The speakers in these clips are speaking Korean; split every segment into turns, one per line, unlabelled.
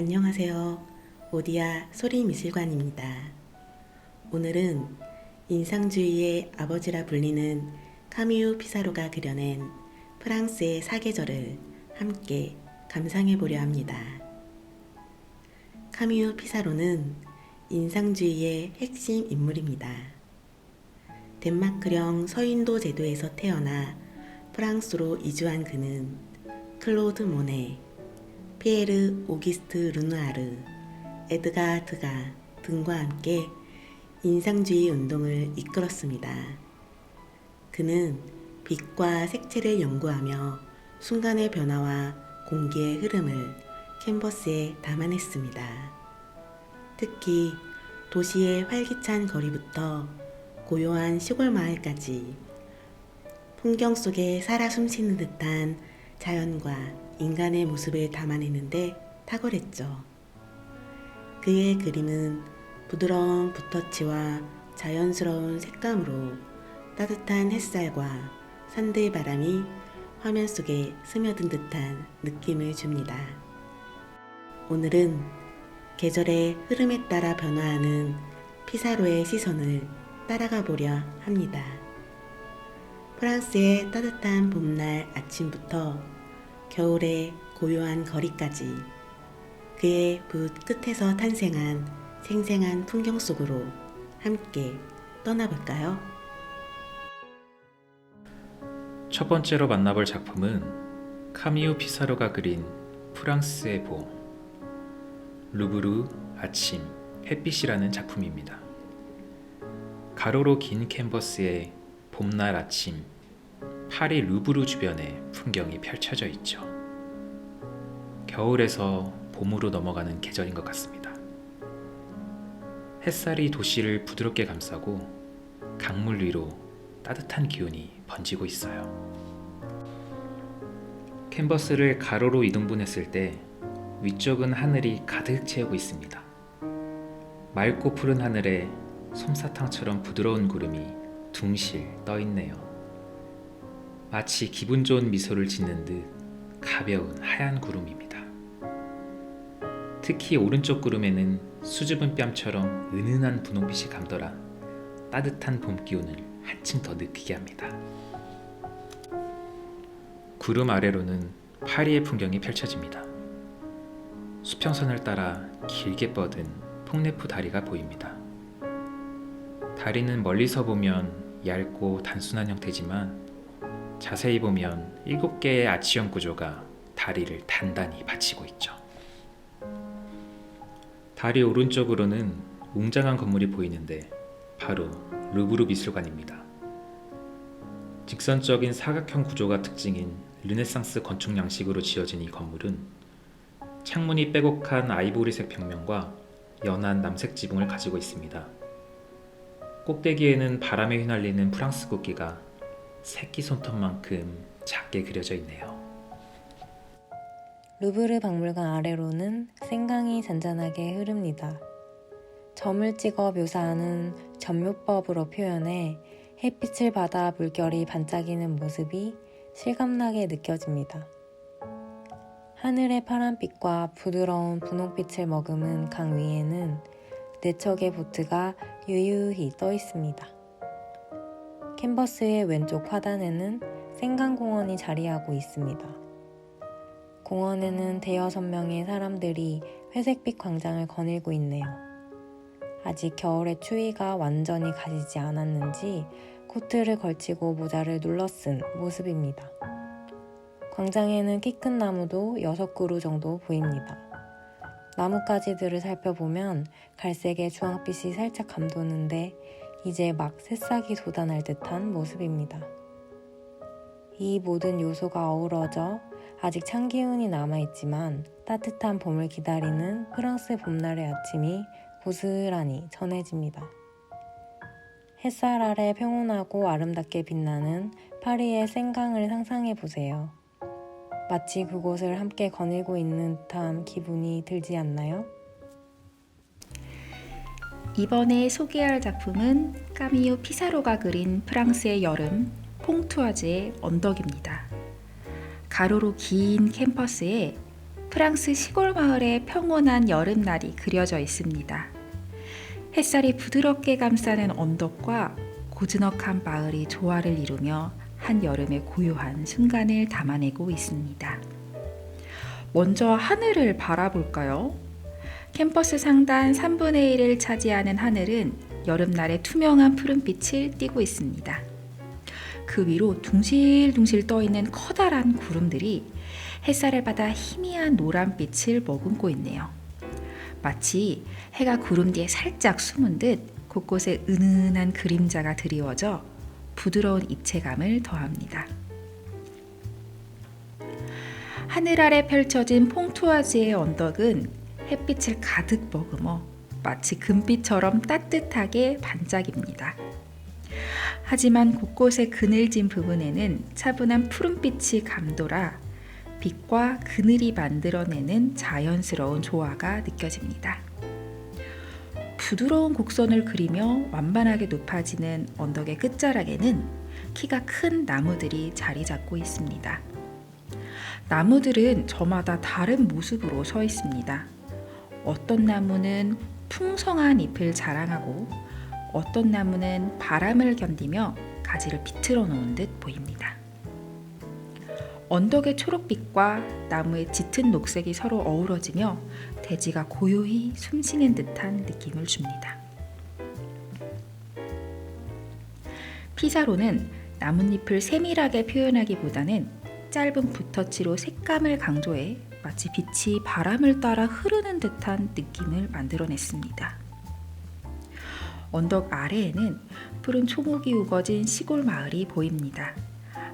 안녕하세요. 오디아 소리미술관입니다. 오늘은 인상주의의 아버지라 불리는 카미유 피사로가 그려낸 프랑스의 사계절을 함께 감상해 보려 합니다. 카미유 피사로는 인상주의의 핵심 인물입니다. 덴마크령 서인도 제도에서 태어나 프랑스로 이주한 그는 클로드 모네, 피에르 오기스트 르누아르, 에드가 드가 등과 함께 인상주의 운동을 이끌었습니다. 그는 빛과 색채를 연구하며 순간의 변화와 공기의 흐름을 캔버스에 담아냈습니다. 특히 도시의 활기찬 거리부터 고요한 시골 마을까지 풍경 속에 살아 숨쉬는 듯한 자연과 인간의 모습을 담아내는데 탁월했죠. 그의 그림은 부드러운 붓터치와 자연스러운 색감으로 따뜻한 햇살과 산들 바람이 화면 속에 스며든 듯한 느낌을 줍니다. 오늘은 계절의 흐름에 따라 변화하는 피사로의 시선을 따라가 보려 합니다. 프랑스의 따뜻한 봄날 아침부터 겨울의 고요한 거리까지 그의 붓 끝에서 탄생한 생생한 풍경 속으로 함께 떠나볼까요?
첫 번째로 만나볼 작품은 카미유 피사로가 그린 프랑스의 봄, 루브르 아침 햇빛이라는 작품입니다. 가로로 긴 캔버스에 봄날 아침 파리 루브르 주변의 풍경이 펼쳐져 있죠. 겨울에서 봄으로 넘어가는 계절인 것 같습니다. 햇살이 도시를 부드럽게 감싸고 강물 위로 따뜻한 기운이 번지고 있어요. 캔버스를 가로로 2등분했을 때 위쪽은 하늘이 가득 채우고 있습니다. 맑고 푸른 하늘에 솜사탕처럼 부드러운 구름이 둥실 떠 있네요. 마치 기분 좋은 미소를 짓는 듯 가벼운 하얀 구름입니다. 특히 오른쪽 구름에는 수줍은 뺨처럼 은은한 분홍빛이 감돌아 따뜻한 봄 기운을 한층 더 느끼게 합니다. 구름 아래로는 파리의 풍경이 펼쳐집니다. 수평선을 따라 길게 뻗은 폭네프 다리가 보입니다. 다리는 멀리서 보면 얇고 단순한 형태지만 자세히 보면 7개의 아치형 구조가 다리를 단단히 받치고 있죠. 다리 오른쪽으로는 웅장한 건물이 보이는데 바로 루브르 미술관입니다. 직선적인 사각형 구조가 특징인 르네상스 건축 양식으로 지어진 이 건물은 창문이 빼곡한 아이보리색 벽면과 연한 남색 지붕을 가지고 있습니다. 꼭대기에는 바람에 휘날리는 프랑스 국기가 새끼 손톱만큼 작게 그려져 있네요.
루브르 박물관 아래로는 생강이 잔잔하게 흐릅니다. 점을 찍어 묘사하는 점묘법으로 표현해 햇빛을 받아 물결이 반짝이는 모습이 실감나게 느껴집니다. 하늘의 파란빛과 부드러운 분홍빛을 머금은 강 위에는 4척의 보트가 유유히 떠 있습니다. 캔버스의 왼쪽 하단에는 생강공원이 자리하고 있습니다. 공원에는 대여섯 명의 사람들이 회색빛 광장을 거닐고 있네요. 아직 겨울의 추위가 완전히 가시지 않았는지 코트를 걸치고 모자를 눌러쓴 모습입니다. 광장에는 키 큰 나무도 6그루 정도 보입니다. 나뭇가지들을 살펴보면 갈색의 주황빛이 살짝 감도는데 이제 막 새싹이 돋아날 듯한 모습입니다. 이 모든 요소가 어우러져 아직 찬 기운이 남아있지만 따뜻한 봄을 기다리는 프랑스 봄날의 아침이 고스란히 전해집니다. 햇살 아래 평온하고 아름답게 빛나는 파리의 생강을 상상해보세요. 마치 그곳을 함께 거닐고 있는 듯한 기분이 들지 않나요?
이번에 소개할 작품은 카미유 피사로가 그린 프랑스의 여름 퐁투아즈의 언덕입니다. 가로로 긴 캠퍼스에 프랑스 시골 마을의 평온한 여름날이 그려져 있습니다. 햇살이 부드럽게 감싸는 언덕과 고즈넉한 마을이 조화를 이루며 한여름의 고요한 순간을 담아내고 있습니다. 먼저 하늘을 바라볼까요? 캠퍼스 상단 3분의 1을 차지하는 하늘은 여름날의 투명한 푸른빛을 띠고 있습니다. 그 위로 둥실둥실 떠있는 커다란 구름들이 햇살을 받아 희미한 노란빛을 머금고 있네요. 마치 해가 구름 뒤에 살짝 숨은 듯 곳곳에 은은한 그림자가 드리워져 부드러운 입체감을 더합니다. 하늘 아래 펼쳐진 퐁투아지의 언덕은 햇빛을 가득 머금어 마치 금빛처럼 따뜻하게 반짝입니다. 하지만 곳곳에 그늘진 부분에는 차분한 푸른빛이 감돌아 빛과 그늘이 만들어내는 자연스러운 조화가 느껴집니다. 부드러운 곡선을 그리며 완만하게 높아지는 언덕의 끝자락에는 키가 큰 나무들이 자리 잡고 있습니다. 나무들은 저마다 다른 모습으로 서 있습니다. 어떤 나무는 풍성한 잎을 자랑하고 어떤 나무는 바람을 견디며 가지를 비틀어 놓은 듯 보입니다. 언덕의 초록빛과 나무의 짙은 녹색이 서로 어우러지며 대지가 고요히 숨쉬는 듯한 느낌을 줍니다. 피사로는 나뭇잎을 세밀하게 표현하기보다는 짧은 붓터치로 색감을 강조해 마치 빛이 바람을 따라 흐르는 듯한 느낌을 만들어냈습니다. 언덕 아래에는 푸른 초목이 우거진 시골 마을이 보입니다.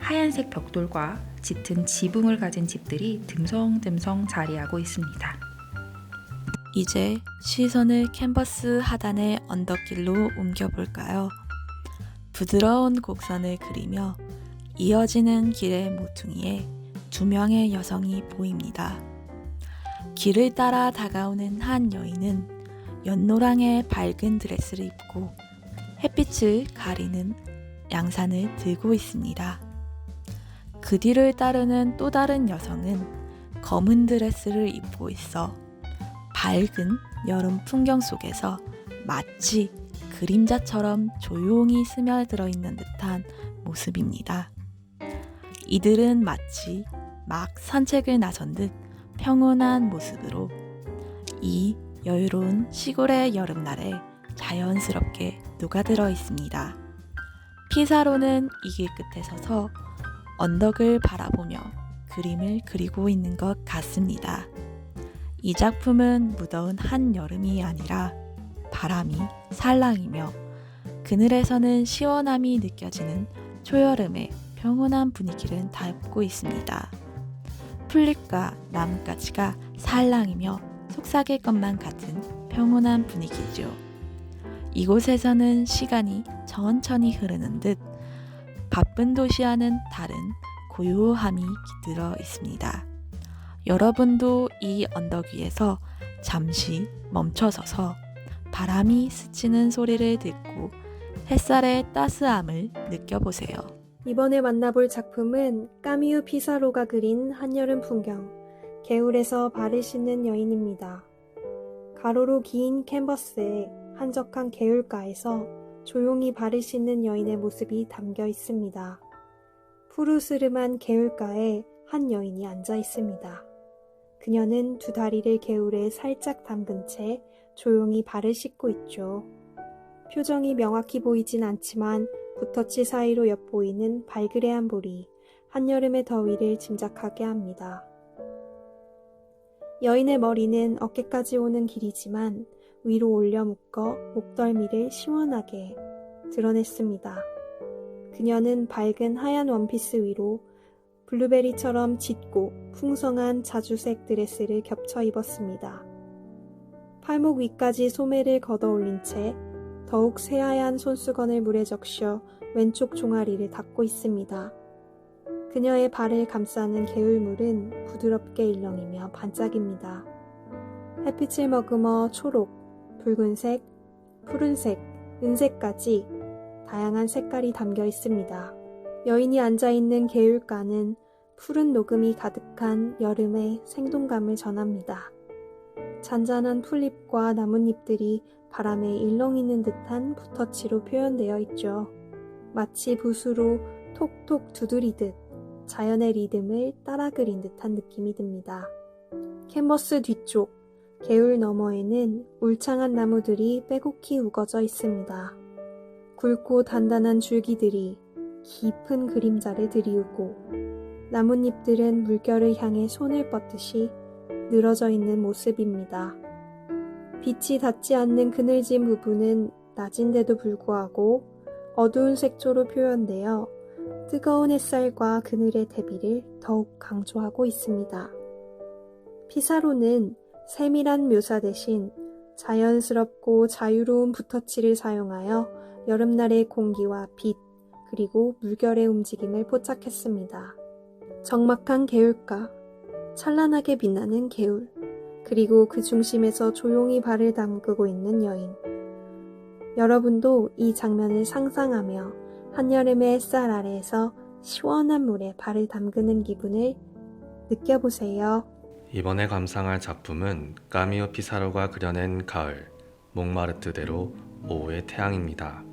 하얀색 벽돌과 짙은 지붕을 가진 집들이 듬성듬성 자리하고 있습니다.
이제 시선을 캔버스 하단의 언덕길로 옮겨볼까요? 부드러운 곡선을 그리며 이어지는 길의 모퉁이에 두 명의 여성이 보입니다. 길을 따라 다가오는 한 여인은 연노랑의 밝은 드레스를 입고 햇빛을 가리는 양산을 들고 있습니다. 그 뒤를 따르는 또 다른 여성은 검은 드레스를 입고 있어 밝은 여름 풍경 속에서 마치 그림자처럼 조용히 스며들어 있는 듯한 모습입니다. 이들은 마치 막 산책을 나선 듯 평온한 모습으로 이 여유로운 시골의 여름날에 자연스럽게 녹아들어 있습니다. 피사로는 이 길 끝에 서서 언덕을 바라보며 그림을 그리고 있는 것 같습니다. 이 작품은 무더운 한여름이 아니라 바람이 살랑이며 그늘에서는 시원함이 느껴지는 초여름의 평온한 분위기를 담고 있습니다. 풀잎과 나뭇가지가 살랑이며 속삭일 것만 같은 평온한 분위기죠. 이곳에서는 시간이 천천히 흐르는 듯 바쁜 도시와는 다른 고요함이 깃들어 있습니다. 여러분도 이 언덕 위에서 잠시 멈춰서서 바람이 스치는 소리를 듣고 햇살의 따스함을 느껴보세요.
이번에 만나볼 작품은 까미유 피사로가 그린 한여름 풍경, 개울에서 발을 씻는 여인입니다. 가로로 긴 캔버스에 한적한 개울가에서 조용히 발을 씻는 여인의 모습이 담겨 있습니다. 푸르스름한 개울가에 한 여인이 앉아 있습니다. 그녀는 두 다리를 개울에 살짝 담근 채 조용히 발을 씻고 있죠. 표정이 명확히 보이진 않지만 붓터치 사이로 엿보이는 발그레한 볼이 한여름의 더위를 짐작하게 합니다. 여인의 머리는 어깨까지 오는 길이지만 위로 올려 묶어 목덜미를 시원하게 드러냈습니다. 그녀는 밝은 하얀 원피스 위로 블루베리처럼 짙고 풍성한 자주색 드레스를 겹쳐 입었습니다. 팔목 위까지 소매를 걷어 올린 채 더욱 새하얀 손수건을 물에 적셔 왼쪽 종아리를 닦고 있습니다. 그녀의 발을 감싸는 개울물은 부드럽게 일렁이며 반짝입니다. 햇빛을 머금어 초록, 붉은색, 푸른색, 은색까지 다양한 색깔이 담겨 있습니다. 여인이 앉아있는 개울가는 푸른 녹음이 가득한 여름의 생동감을 전합니다. 잔잔한 풀잎과 나뭇잎들이 바람에 일렁이는 듯한 붓터치로 표현되어 있죠. 마치 붓으로 톡톡 두드리듯 자연의 리듬을 따라 그린 듯한 느낌이 듭니다. 캔버스 뒤쪽, 개울 너머에는 울창한 나무들이 빼곡히 우거져 있습니다. 굵고 단단한 줄기들이 깊은 그림자를 드리우고 나뭇잎들은 물결을 향해 손을 뻗듯이 늘어져 있는 모습입니다. 빛이 닿지 않는 그늘진 부분은 낮인데도 불구하고 어두운 색조로 표현되어 뜨거운 햇살과 그늘의 대비를 더욱 강조하고 있습니다. 피사로는 세밀한 묘사 대신 자연스럽고 자유로운 붓터치를 사용하여 여름날의 공기와 빛, 그리고 물결의 움직임을 포착했습니다. 적막한 개울가, 찬란하게 빛나는 개울, 그리고 그 중심에서 조용히 발을 담그고 있는 여인. 여러분도 이 장면을 상상하며 한여름의 햇살 아래에서 시원한 물에 발을 담그는 기분을 느껴보세요.
이번에 감상할 작품은 까미오 피사로가 그려낸 가을, 몽마르트대로 오후의 태양입니다.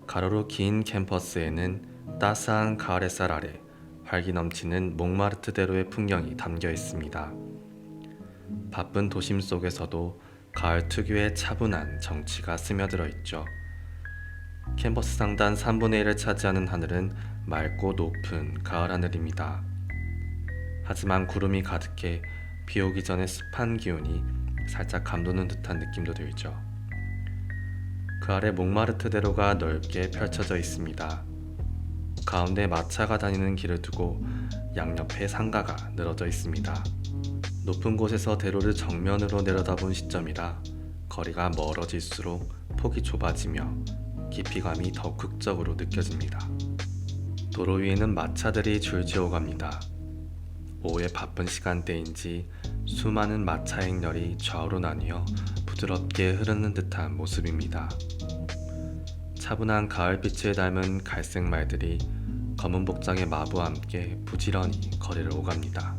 가로로 긴 캠퍼스에는 따스한 가을 햇살 아래 활기 넘치는 몽마르트대로의 풍경이 담겨 있습니다. 바쁜 도심 속에서도 가을 특유의 차분한 정취가 스며들어 있죠. 캔버스 상단 3분의 1을 차지하는 하늘은 맑고 높은 가을 하늘입니다. 하지만 구름이 가득해 비 오기 전에 습한 기운이 살짝 감도는 듯한 느낌도 들죠. 그 아래 몽마르트대로가 넓게 펼쳐져 있습니다. 가운데 마차가 다니는 길을 두고 양옆에 상가가 늘어져 있습니다. 높은 곳에서 대로를 정면으로 내려다본 시점이라 거리가 멀어질수록 폭이 좁아지며 깊이감이 더욱 극적으로 느껴집니다. 도로 위에는 마차들이 줄지어 갑니다. 오후의 바쁜 시간대인지 수많은 마차 행렬이 좌우로 나뉘어 부드럽게 흐르는 듯한 모습입니다. 차분한 가을빛을 닮은 갈색 말들이 검은 복장의 마부와 함께 부지런히 거리를 오갑니다.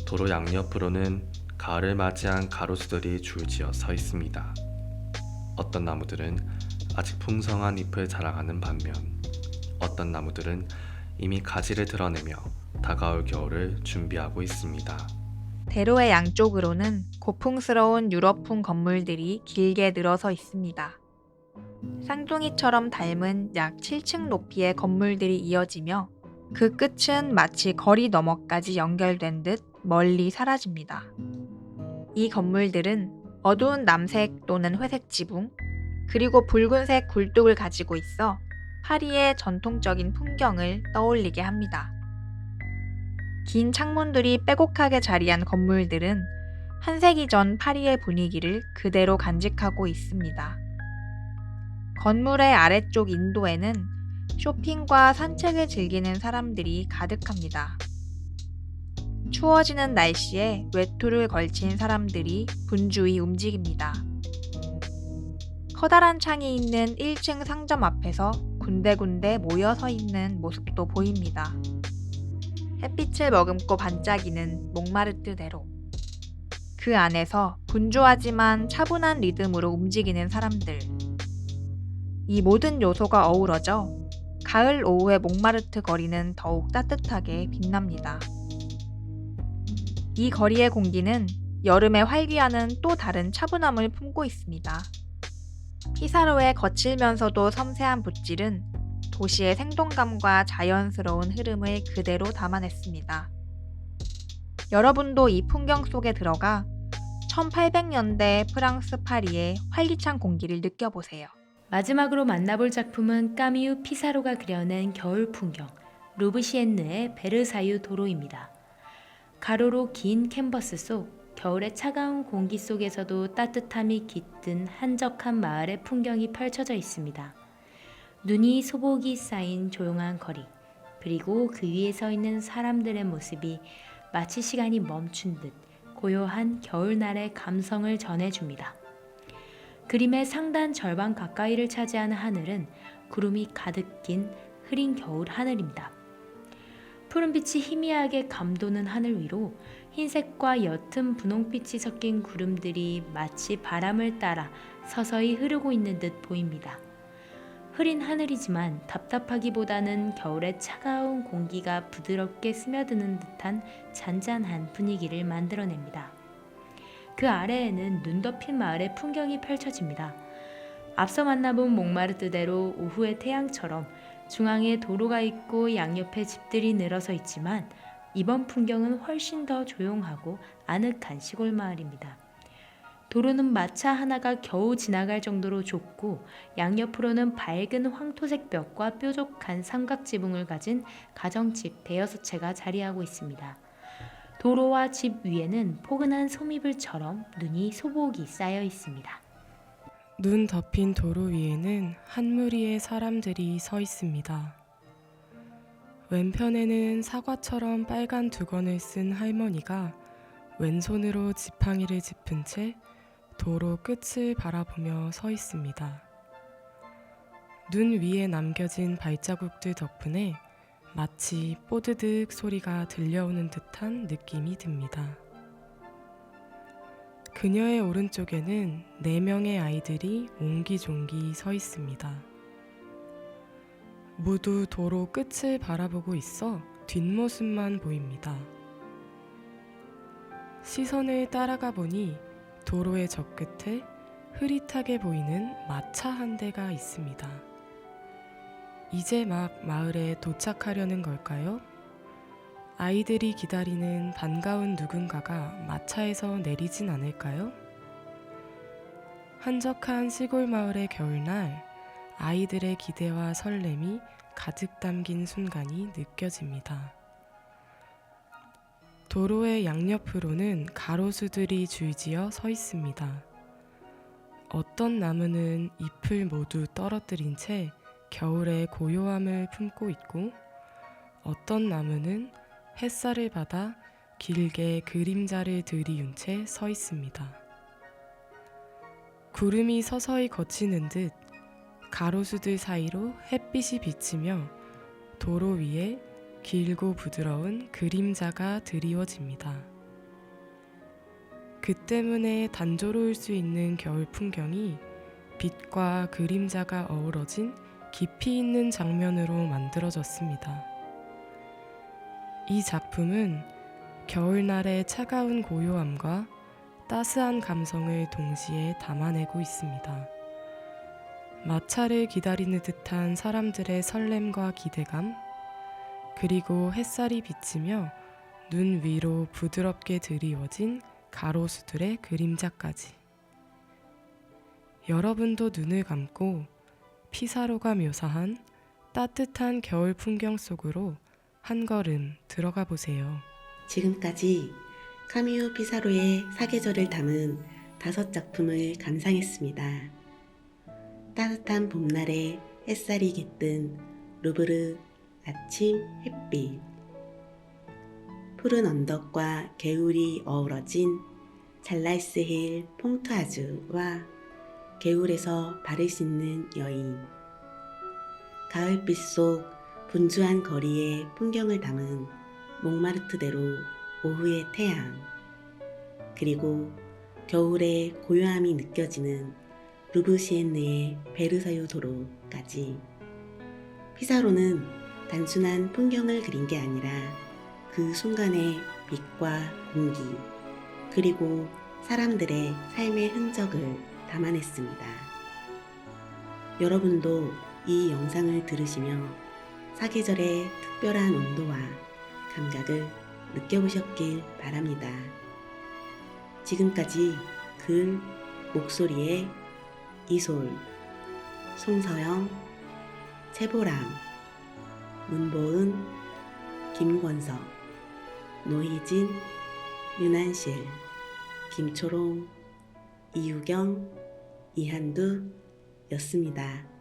도로 양옆으로는 가을을 맞이한 가로수들이 줄지어 서 있습니다. 어떤 나무들은 아직 풍성한 잎을 자랑하는 반면 어떤 나무들은 이미 가지를 드러내며 다가올 겨울을 준비하고 있습니다.
대로의 양쪽으로는 고풍스러운 유럽풍 건물들이 길게 늘어서 있습니다. 쌍둥이처럼 닮은 약 7층 높이의 건물들이 이어지며 그 끝은 마치 거리 너머까지 연결된 듯 멀리 사라집니다. 이 건물들은 어두운 남색 또는 회색 지붕, 그리고 붉은색 굴뚝을 가지고 있어 파리의 전통적인 풍경을 떠올리게 합니다. 긴 창문들이 빼곡하게 자리한 건물들은 한세기 전 파리의 분위기를 그대로 간직하고 있습니다. 건물의 아래쪽 인도에는 쇼핑과 산책을 즐기는 사람들이 가득합니다. 추워지는 날씨에 외투를 걸친 사람들이 분주히 움직입니다. 커다란 창이 있는 1층 상점 앞에서 군데군데 모여 서 있는 모습도 보입니다. 햇빛을 머금고 반짝이는 몽마르트대로. 그 안에서 분주하지만 차분한 리듬으로 움직이는 사람들. 이 모든 요소가 어우러져 가을 오후의 몽마르트 거리는 더욱 따뜻하게 빛납니다. 이 거리의 공기는 여름에 활기와는 또 다른 차분함을 품고 있습니다. 피사로의 거칠면서도 섬세한 붓질은 도시의 생동감과 자연스러운 흐름을 그대로 담아냈습니다. 여러분도 이 풍경 속에 들어가 1800년대 프랑스 파리의 활기찬 공기를 느껴보세요.
마지막으로 만나볼 작품은 까미유 피사로가 그려낸 겨울 풍경, 루브시엔느의 베르사유 도로입니다. 가로로 긴 캔버스 속 겨울의 차가운 공기 속에서도 따뜻함이 깃든 한적한 마을의 풍경이 펼쳐져 있습니다. 눈이 소복이 쌓인 조용한 거리, 그리고 그 위에 서 있는 사람들의 모습이 마치 시간이 멈춘 듯 고요한 겨울날의 감성을 전해줍니다. 그림의 상단 절반 가까이를 차지하는 하늘은 구름이 가득 낀 흐린 겨울 하늘입니다. 푸른빛이 희미하게 감도는 하늘 위로 흰색과 옅은 분홍빛이 섞인 구름들이 마치 바람을 따라 서서히 흐르고 있는 듯 보입니다. 흐린 하늘이지만 답답하기보다는 겨울의 차가운 공기가 부드럽게 스며드는 듯한 잔잔한 분위기를 만들어냅니다. 그 아래에는 눈 덮인 마을의 풍경이 펼쳐집니다. 앞서 만나본 몽마르트대로 오후의 태양처럼 중앙에 도로가 있고 양옆에 집들이 늘어서 있지만 이번 풍경은 훨씬 더 조용하고 아늑한 시골 마을입니다. 도로는 마차 하나가 겨우 지나갈 정도로 좁고 양옆으로는 밝은 황토색 벽과 뾰족한 삼각 지붕을 가진 가정집 대여섯 채가 자리하고 있습니다. 도로와 집 위에는 포근한 소미불처럼 눈이 소복이 쌓여 있습니다.
눈 덮인 도로 위에는 한 무리의 사람들이 서 있습니다. 왼편에는 사과처럼 빨간 두건을 쓴 할머니가 왼손으로 지팡이를 짚은 채 도로 끝을 바라보며 서 있습니다. 눈 위에 남겨진 발자국들 덕분에 마치 뽀드득 소리가 들려오는 듯한 느낌이 듭니다. 그녀의 오른쪽에는 4명의 아이들이 옹기종기 서 있습니다. 모두 도로 끝을 바라보고 있어 뒷모습만 보입니다. 시선을 따라가 보니 도로의 저 끝에 흐릿하게 보이는 마차 한 대가 있습니다. 이제 막 마을에 도착하려는 걸까요? 아이들이 기다리는 반가운 누군가가 마차에서 내리진 않을까요? 한적한 시골 마을의 겨울날, 아이들의 기대와 설렘이 가득 담긴 순간이 느껴집니다. 도로의 양옆으로는 가로수들이 줄지어 서 있습니다. 어떤 나무는 잎을 모두 떨어뜨린 채 겨울의 고요함을 품고 있고, 어떤 나무는 햇살을 받아 길게 그림자를 들이운 채 서 있습니다. 구름이 서서히 걷히는 듯 가로수들 사이로 햇빛이 비치며 도로 위에 길고 부드러운 그림자가 드리워집니다. 그 때문에 단조로울 수 있는 겨울 풍경이 빛과 그림자가 어우러진 깊이 있는 장면으로 만들어졌습니다. 이 작품은 겨울날의 차가운 고요함과 따스한 감성을 동시에 담아내고 있습니다. 마차를 기다리는 듯한 사람들의 설렘과 기대감, 그리고 햇살이 비치며 눈 위로 부드럽게 드리워진 가로수들의 그림자까지. 여러분도 눈을 감고 피사로가 묘사한 따뜻한 겨울 풍경 속으로 한 걸음 들어가 보세요.
지금까지 카미오 피사로의 사계절을 담은 5작품을 감상했습니다. 따뜻한 봄날에 햇살이 깃든 루브르 아침 햇빛, 푸른 언덕과 개울이 어우러진 잘라이스힐 퐁투아주와 개울에서 발을 씻는 여인, 가을빛 속 분주한 거리의 풍경을 담은 몽마르트대로 오후의 태양, 그리고 겨울의 고요함이 느껴지는 루브시엔느의 베르사유 도로까지. 피사로는 단순한 풍경을 그린 게 아니라 그 순간의 빛과 공기, 그리고 사람들의 삶의 흔적을 담아냈습니다. 여러분도 이 영상을 들으시며 사계절의 특별한 온도와 감각을 느껴보셨길 바랍니다. 지금까지 글, 목소리의 이솔, 송서영, 최보람, 문보은, 김권석, 노희진, 윤한실, 김초롱, 이유경, 이한두 였습니다.